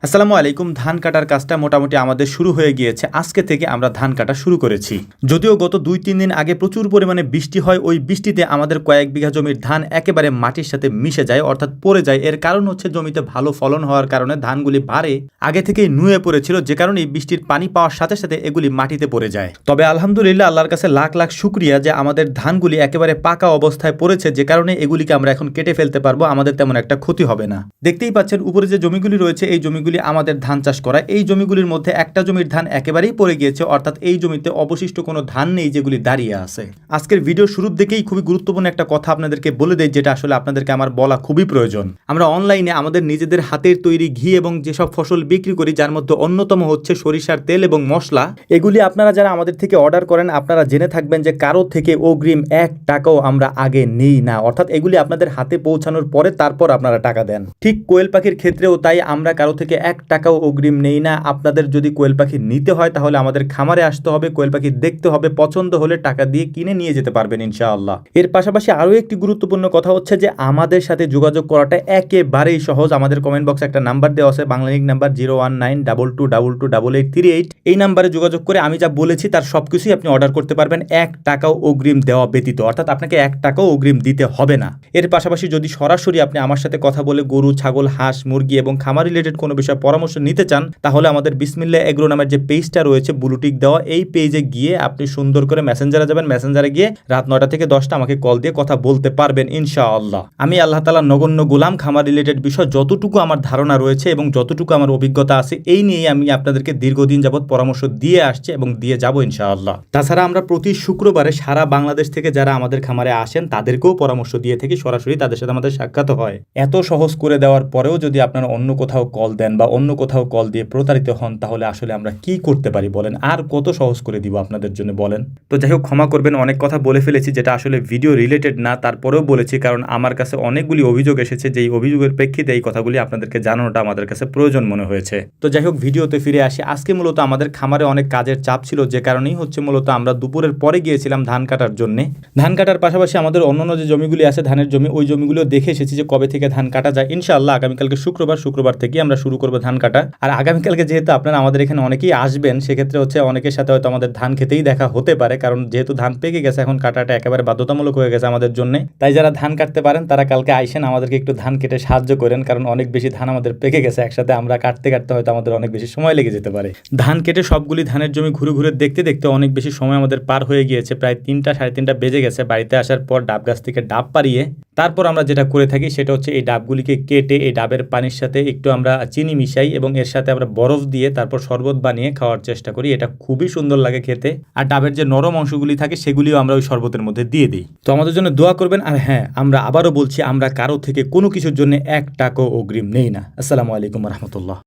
আসসালামু আলাইকুম। ধান কাটার কাজটা মোটামুটি আমাদের শুরু হয়ে গিয়েছে। আজকে থেকে আমরা ধান কাটা শুরু করেছি। যদিও গত ২-৩ দিন আগে প্রচুর পরিমাণে বৃষ্টি হয়, ওই বৃষ্টিতে আমাদের কয়েক বিঘা জমির ধান একেবারে মাটির সাথে মিশে যায়, অর্থাৎ পড়ে যায়। এর কারণ হচ্ছে জমিতে ভালো ফলন হওয়ার কারণে ধানগুলি ভারে আগে থেকেই নুয়ে পড়েছিল, যে কারণে বৃষ্টির পানি পাওয়ার সাথে সাথে এগুলি মাটিতে পড়ে যায়। তবে আলহামদুলিল্লাহ, আল্লাহর কাছে লাখ লাখ শুকরিয়া যে আমাদের ধানগুলি একেবারে পাকা অবস্থায় পড়েছে, যে কারণে এগুলিকে আমরা এখন কেটে ফেলতে পারবো, আমাদের তেমন একটা ক্ষতি হবে না। দেখতেই পাচ্ছেন উপরে যে জমিগুলি রয়েছে, এই জমিগুলি আমাদের ধান চাষ করা। এই জমিগুলির মধ্যে একটা জমির ধান একেবারেই পড়ে গিয়েছে, অর্থাৎ এই জমিতে অবশিষ্ট কোনো ধান নেই যেগুলি দাঁড়িয়ে আছে। আজকের ভিডিও শুরুর দিকেই খুবই গুরুত্বপূর্ণ একটা কথা আপনাদেরকে বলে দেই, যেটা আসলে আপনাদেরকে আমার বলা খুবই প্রয়োজন। আমরা অনলাইনে আমাদের নিজেদের হাতের তৈরি ঘি এবং যেসব ফসল বিক্রি করি, যার মধ্যে অন্যতম হচ্ছে সরিষার তেল এবং মশলা, এগুলি আপনারা যারা আমাদের থেকে অর্ডার করেন, আপনারা জেনে থাকবেন যে কারো থেকে অগ্রিম 1 টাকাও আমরা আগে নিই না। অর্থাৎ এগুলি আপনাদের হাতে পৌঁছানোর পরে তারপর আপনারা টাকা দেন। ঠিক কোয়েল পাখির ক্ষেত্রেও তাই, আমরা কারো থেকে 1 টাকাও অগ্রিম নেই না। আপনাদের যদি কোয়েল পাখি নিতে হয় তাহলে আমাদের খামারে আসতে হবে, কোয়েল পাখি দেখতে হবে, পছন্দ হলে টাকা দিয়ে কিনে নিয়ে যেতে পারবেন ইনশাআল্লাহ। এর পাশাপাশি আরও একটি গুরুত্বপূর্ণ কথা হচ্ছে যে আমাদের সাথে যোগাযোগ করাটা একেবারেই সহজ। আমাদের কমেন্ট বক্সে একটা নাম্বার দেওয়া আছে, বাংলালিংক নাম্বার 01922228838। এই নাম্বারে যোগাযোগ করে আমি যা বলেছি তার সবকিছুই আপনি অর্ডার করতে পারবেন, 1 টাকাও অগ্রিম দেওয়া ব্যতীত। অর্থাৎ আপনাকে 1 টাকাও অগ্রিম দিতে হবে না। এর পাশাপাশি যদি সরাসরি আপনি আমার সাথে কথা বলে গরু, ছাগল, হাঁস, মুরগি এবং খামার রিলেটেড কোনো বিষয়ে পরামর্শ নিতে চান, তাহলে আমাদের বিসমিল্লাহ এগ্রো নামের যে পেজটা রয়েছে ব্লুটিক দেওয়া, এই পেজে গিয়ে আপনি সুন্দর করে মেসেঞ্জারে যাবেন। মেসেঞ্জারে গিয়ে রাত 9টা থেকে 10টা আমাকে কল দিয়ে কথা বলতে পারবেন ইনশাআল্লাহ। আমি আল্লাহ তাআলা নগণ্য গোলাম, খামার রিলেটেড বিষয় যতটুকু আমার ধারণা রয়েছে এবং যতটুকু আমার অভিজ্ঞতা আছে, এই নিয়েই আমি আপনাদেরকে দীর্ঘদিন যাবৎ পরামর্শ দিয়ে আসছি এবং দিয়ে যাব ইনশাআল্লাহ। তাছাড়া আমরা প্রতি শুক্রবারে সারা বাংলাদেশ থেকে যারা আমাদের খামারে আসেন তাদেরকেও পরামর্শ দিয়ে থাকি, সরাসরি তাদের সাথে আমাদের সাক্ষাৎ হয়। এত সহজ করে দেওয়ার পরেও যদি আপনারা অন্য কোথাও কল দেন বা অন্য কোথাও কল দিয়ে প্রতারিত হন, তাহলে আসলে আমরা কি করতে পারি বলেন? আর কত সহজ করে দিব আপনাদের জন্য বলেন? তো যাই হোক, ক্ষমা করবেন, অনেক কথা বলে ফেলেছি যেটা আসলে ভিডিও রিলেটেড না, তারপরেও বলেছি কারণ আমার কাছে অনেকগুলি অভিযোগ এসেছে, যেই অভিযোগের প্রেক্ষিতে এই কথাগুলি আপনাদেরকে জানানোটা আমাদের কাছে প্রয়োজন মনে হয়েছে। তো যাই হোক, ভিডিওতে ফিরে আসি। আজকে মূলত আমাদের খামারে অনেক কাজের চাপ ছিল, যে কারণেই হচ্ছে মূলত আমরা দুপুরের পরে গিয়েছিলাম ধান কাটার জন্য। ধান কাটার পাশাপাশি আমাদের অন্যান্য যে জমিগুলি আছে ধানের জমি, ওই জমিগুলো দেখে এসেছি যে কবে থেকে ধান কাটা যায়। ইনশাআল্লাহ আগামীকালকে শুক্রবার থেকে আমরা শুরু করবো ধান কাটা। আর আগামীকালকে যেহেতু আপনারা আমাদের এখানে অনেকেই আসবেন, সেক্ষেত্রে হচ্ছে অনেকের সাথে হয়তো আমাদের ধান খেতেই দেখা হতে পারে, কারণ যেহেতু ধান পেকে গেছে, এখন কাটাটা একেবারে বাধ্যতামূলক হয়ে গেছে আমাদের জন্য। তাই যারা ধান কাটতে পারেন তারা কালকে আইসেন, আমাদেরকে একটু ধান কেটে সাহায্য করেন, কারণ অনেক বেশি ধান আমাদের পেকে গেছে। একসাথে আমরা কাটতে কাটতে হয়তো আমাদের অনেক বেশি সময় লেগে যেতে পারে। ধান কেটে সবগুলি ধানের জমি ঘুরে ঘুরে দেখতে দেখতে অনেক বেশি সময় আমাদের পার হয়ে গিয়েছে, প্রায় 3টা 3:30 বেজে গেছে। বাড়িতে আসার পর ডাব গাছ থেকে ডাব পাড়িয়ে তারপর আমরা যেটা করে থাকি সেটা হচ্ছে এই ডাবগুলিকে কেটে এই ডাবের পানির সাথে একটু আমরা চিনি মিশাই এবং এর সাথে আমরা বরফ দিয়ে তারপর শরবত বানিয়ে খাওয়ার চেষ্টা করি। এটা খুবই সুন্দর লাগে খেতে। আর ডাবের যে নরম অংশগুলি থাকে সেগুলিও আমরা ওই শরবতের মধ্যে দিয়ে দিই। তো আমাদের জন্য দোয়া করবেন। আর হ্যাঁ, আমরা আবারও বলছি, আমরা কারো থেকে কোনো কিছুর জন্য 1 টাকাও অগ্রিম নেই না। আসসালামু আলাইকুম রহমতুল্লাহ।